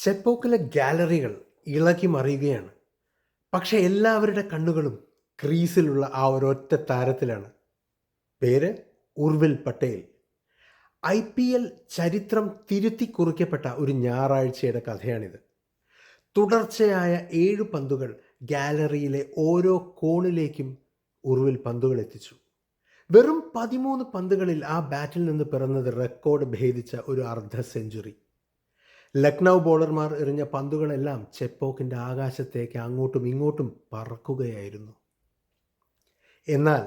ചെപ്പോക്കിലെ ഗാലറികൾ ഇളകി മറിയുകയാണ്. പക്ഷെ എല്ലാവരുടെ കണ്ണുകളും ക്രീസിലുള്ള ആ ഒരൊറ്റ താരത്തിലാണ്. പേര് ഉർവിൽ പട്ടേൽ. IPL ചരിത്രം തിരുത്തി കുറിക്കപ്പെട്ട ഒരു ഞായറാഴ്ചയുടെ കഥയാണിത്. തുടർച്ചയായ 7 പന്തുകൾ ഗാലറിയിലെ ഓരോ കോണിലേക്കും ഉർവിൽ പന്തുകൾ എത്തിച്ചു. വെറും 13 പന്തുകളിൽ ആ ബാറ്റിൽ നിന്ന് പിറന്നത് റെക്കോർഡ് ഭേദിച്ച ഒരു അർദ്ധ സെഞ്ചുറി. ലക്നൗ ബോളർമാർ എറിഞ്ഞ പന്തുകളെല്ലാം ചെപ്പോക്കിൻ്റെ ആകാശത്തേക്ക് അങ്ങോട്ടും ഇങ്ങോട്ടും പറക്കുകയായിരുന്നു. എന്നാൽ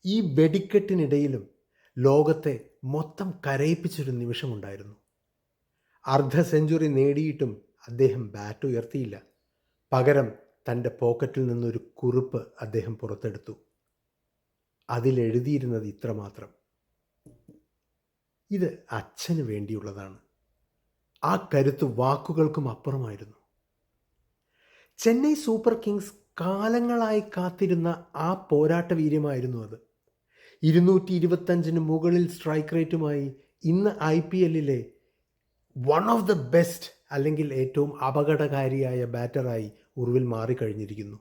ഈ വെടിക്കെട്ടിനിടയിലും ലോകത്തെ മൊത്തം കരയിപ്പിച്ചൊരു നിമിഷമുണ്ടായിരുന്നു. അർദ്ധ സെഞ്ചുറി നേടിയിട്ടും അദ്ദേഹം ബാറ്റ് ഉയർത്തിയില്ല. പകരം തൻ്റെ പോക്കറ്റിൽ നിന്നൊരു കുറിപ്പ് അദ്ദേഹം പുറത്തെടുത്തു. അതിലെഴുതിയിരുന്നത് ഇത്രമാത്രം: ഇത് അച്ഛന് വേണ്ടിയുള്ളതാണ്. ആ കരുത്ത് വാക്കുകൾക്കും അപ്പുറമായിരുന്നു. ചെന്നൈ സൂപ്പർ കിങ്സ് കാലങ്ങളായി കാത്തിരുന്ന ആ പോരാട്ട വീര്യമായിരുന്നു അത്. 225 മുകളിൽ സ്ട്രൈക്ക് റേറ്റുമായി ഇന്ന് IPLലെ വൺ ഓഫ് ദ ബെസ്റ്റ് അല്ലെങ്കിൽ ഏറ്റവും അപകടകാരിയായ ബാറ്ററായി ഉർവിൽ മാറിക്കഴിഞ്ഞിരിക്കുന്നു.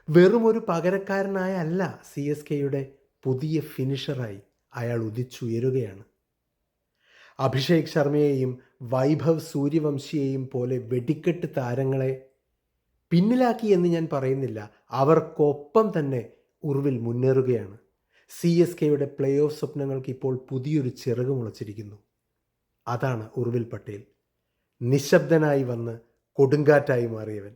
വെറും ഒരു പകരക്കാരനായ അല്ല, CSKയുടെ പുതിയ ഫിനിഷറായി അയാൾ ഉദിച്ചുയരുകയാണ്. അഭിഷേക് ശർമ്മയെയും വൈഭവ് സൂര്യവംശിയെയും പോലെ വെടിക്കെട്ട് താരങ്ങളെ പിന്നിലാക്കി എന്ന് ഞാൻ പറയുന്നില്ല. അവർക്കൊപ്പം തന്നെ ഉർവിൽ മുന്നേറുകയാണ്. CSKയുടെ പ്ലേ ഓഫ് സ്വപ്നങ്ങൾക്ക് ഇപ്പോൾ പുതിയൊരു ചിറക് മുളച്ചിരിക്കുന്നു. അതാണ് ഉർവിൽ പട്ടേൽ, നിശബ്ദനായി വന്ന് കൊടുങ്കാറ്റായി മാറിയവൻ.